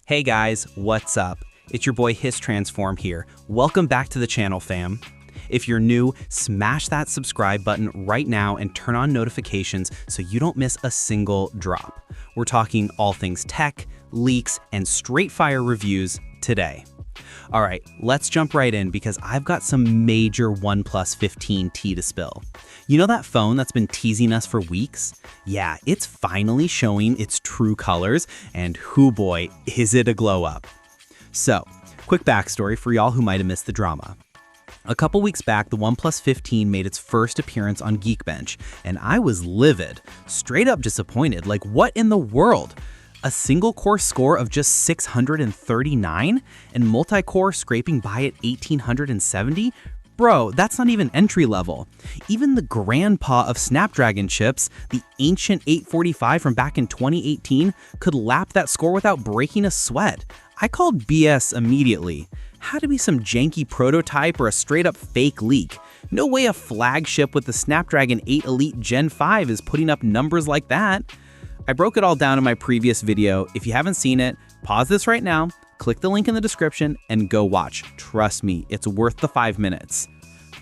Hey guys, what's up? It's your boy HisTransform here. Welcome back to the channel, fam. If you're new, smash that subscribe button right now and turn on notifications so you don't miss a single drop. We're talking all things tech, leaks, and straight fire reviews today. All right, let's jump right in because I've got some major OnePlus 15 tea to spill. You know that phone that's been teasing us for weeks? Yeah, it's finally showing its true colors, and hoo boy, is it a glow up. So, quick backstory for y'all who might have missed the drama. A couple weeks back, the OnePlus 15 made its first appearance on Geekbench, and I was livid, straight up disappointed. Like, what in the world? A single-core score of just 639 and multi-core scraping by at 1870? Bro, that's not even entry level. Even the grandpa of Snapdragon chips, the ancient 845 from back in 2018, could lap that score without breaking a sweat. I called BS immediately. Had to be some janky prototype or a straight-up fake leak. No way a flagship with the Snapdragon 8 Elite Gen 5 is putting up numbers like that. I broke it all down in my previous video. If you haven't seen it, pause this right now, click the link in the description, and go watch. Trust me, it's worth the 5 minutes.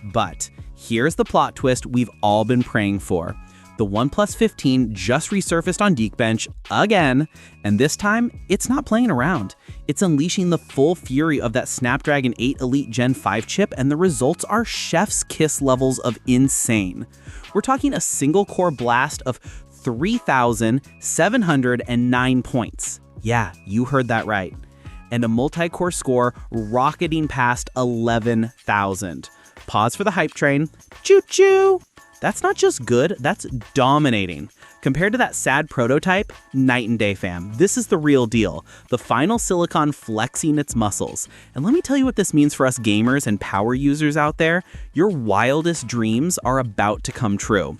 But here's the plot twist we've all been praying for. The OnePlus 15 just resurfaced on Geekbench again, and this time, it's not playing around. It's unleashing the full fury of that Snapdragon 8 Elite Gen 5 chip, and the results are chef's kiss levels of insane. We're talking a single-core blast of 3,709 points. Yeah, you heard that right. And a multi-core score rocketing past 11,000. Pause for the hype train. Choo-choo! That's not just good, that's dominating. Compared to that sad prototype, night and day, fam. This is the real deal. The final silicon flexing its muscles. And let me tell you what this means for us gamers and power users out there. Your wildest dreams are about to come true.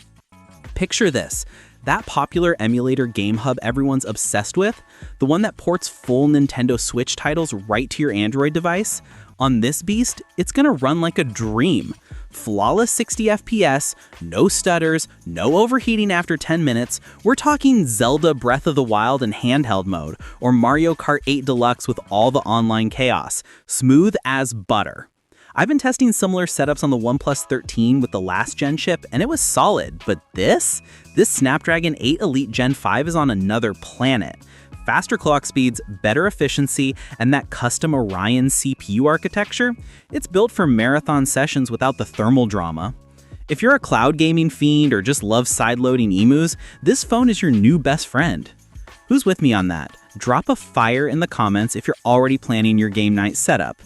Picture this. That popular emulator game hub everyone's obsessed with, the one that ports full Nintendo Switch titles right to your Android device, on this beast, it's gonna run like a dream. Flawless 60 FPS, no stutters, no overheating after 10 minutes. We're talking Zelda Breath of the Wild in handheld mode, or Mario Kart 8 Deluxe with all the online chaos. Smooth as butter. I've been testing similar setups on the OnePlus 13 with the last gen chip, and it was solid, but this Snapdragon 8 Elite Gen 5 is on another planet. Faster clock speeds, better efficiency, and that custom Orion CPU architecture, it's built for marathon sessions without the thermal drama. If you're a cloud gaming fiend or just love sideloading emus, this phone is your new best friend. Who's with me on that? Drop a fire in the comments if you're already planning your game night setup.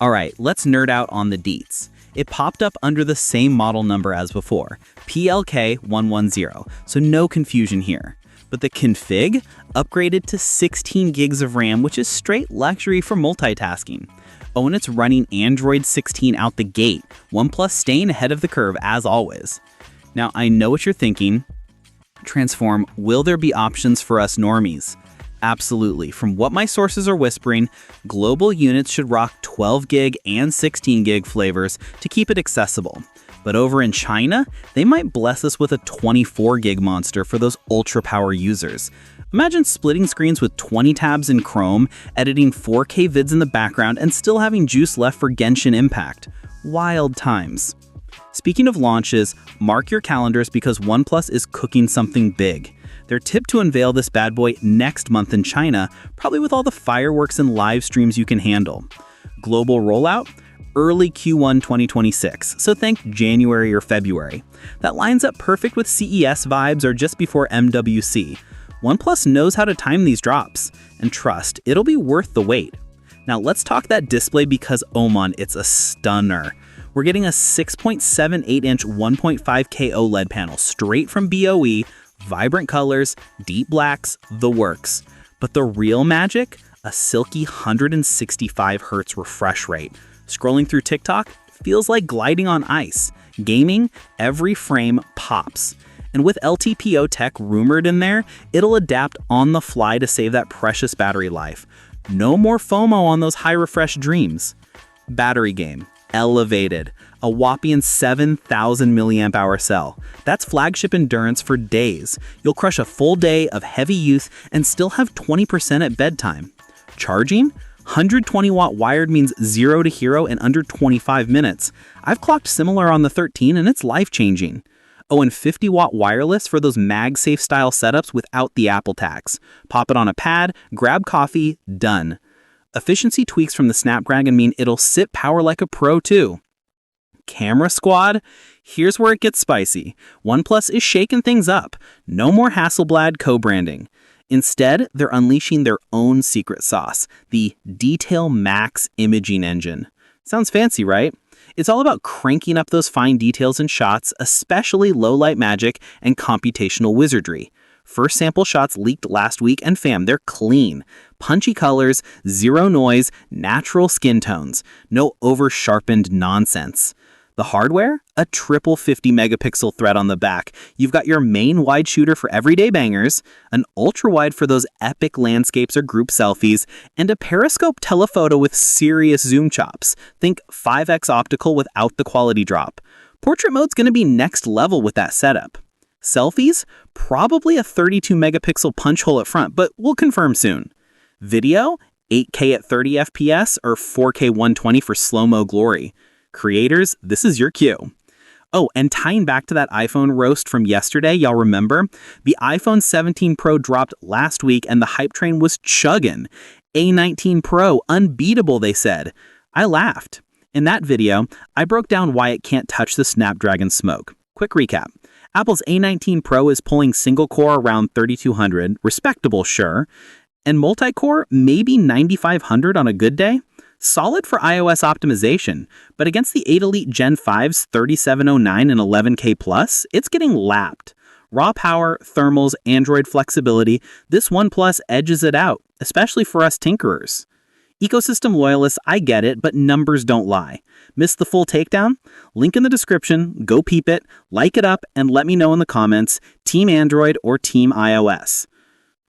Alright, let's nerd out on the deets. It popped up under the same model number as before, PLK110, so no confusion here. But the config upgraded to 16 gigs of RAM, which is straight luxury for multitasking. Oh, and it's running Android 16 out the gate, OnePlus staying ahead of the curve as always. Now, I know what you're thinking. Transform, will there be options for us normies? Absolutely. From what my sources are whispering, global units should rock 12 gig and 16 gig flavors to keep it accessible. But over in China, they might bless us with a 24 gig monster for those ultra power users. Imagine splitting screens with 20 tabs in Chrome, editing 4K vids in the background, and still having juice left for Genshin Impact. Wild times. Speaking of launches, mark your calendars because OnePlus is cooking something big. They're tipped to unveil this bad boy next month in China, probably with all the fireworks and live streams you can handle. Global rollout? Early Q1 2026, so think January or February. That lines up perfect with CES vibes or just before MWC. OnePlus knows how to time these drops, and trust, it'll be worth the wait. Now let's talk that display because oh man, it's a stunner. We're getting a 6.78-inch 1.5K OLED panel straight from BOE, vibrant colors, deep blacks, the works. But the real magic? A silky 165Hz refresh rate. Scrolling through TikTok feels like gliding on ice. Gaming, every frame pops. And with LTPO tech rumored in there, it'll adapt on the fly to save that precious battery life. No more FOMO on those high refresh dreams. Battery game. Elevated. A whopping 7,000 milliamp hour cell. That's flagship endurance for days. You'll crush a full day of heavy use and still have 20% at bedtime. Charging? 120-watt wired means 0 to hero in under 25 minutes. I've clocked similar on the 13 and it's life-changing. Oh, and 50-watt wireless for those MagSafe style setups without the Apple tax. Pop it on a pad, grab coffee, done. Efficiency tweaks from the Snapdragon mean it'll sip power like a pro too. Camera squad? Here's where it gets spicy. OnePlus is shaking things up. No more Hasselblad co-branding. Instead, they're unleashing their own secret sauce, the DetailMax imaging engine. Sounds fancy, right? It's all about cranking up those fine details in shots, especially low-light magic and computational wizardry. First sample shots leaked last week, and fam, they're clean. Punchy colors, zero noise, natural skin tones. No over-sharpened nonsense. The hardware? A triple 50-megapixel thread on the back. You've got your main wide shooter for everyday bangers, an ultra-wide for those epic landscapes or group selfies, and a periscope telephoto with serious zoom chops. Think 5x optical without the quality drop. Portrait mode's gonna be next level with that setup. Selfies? Probably a 32-megapixel punch hole at front, but we'll confirm soon. Video? 8K at 30 FPS or 4K 120 for slow-mo glory. Creators, this is your cue. Oh, and tying back to that iPhone roast from yesterday, y'all remember? The iPhone 17 Pro dropped last week and the hype train was chugging. A19 Pro, unbeatable, they said. I laughed. In that video, I broke down why it can't touch the Snapdragon smoke. Quick recap. Apple's A19 Pro is pulling single-core around 3200, respectable, sure, and multi-core maybe 9500 on a good day. Solid for iOS optimization, but against the 8 Elite Gen 5's 3709 and 11K+, it's getting lapped. Raw power, thermals, Android flexibility, this OnePlus edges it out, especially for us tinkerers. Ecosystem loyalists, I get it, but numbers don't lie. Missed the full takedown? Link in the description, go peep it, like it up, and let me know in the comments, Team Android or Team iOS.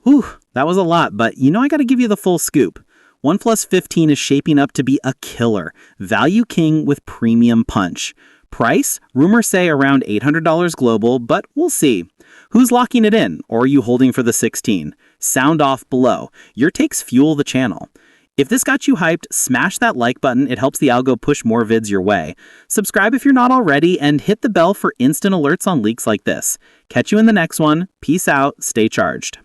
Whew, that was a lot, but I gotta give you the full scoop. OnePlus 15 is shaping up to be a killer, value king with premium punch. Price? Rumors say around $800 global, but we'll see. Who's locking it in, or are you holding for the 16? Sound off below. Your takes fuel the channel. If this got you hyped, smash that like button. It helps the algo push more vids your way. Subscribe if you're not already, and hit the bell for instant alerts on leaks like this. Catch you in the next one. Peace out. Stay charged.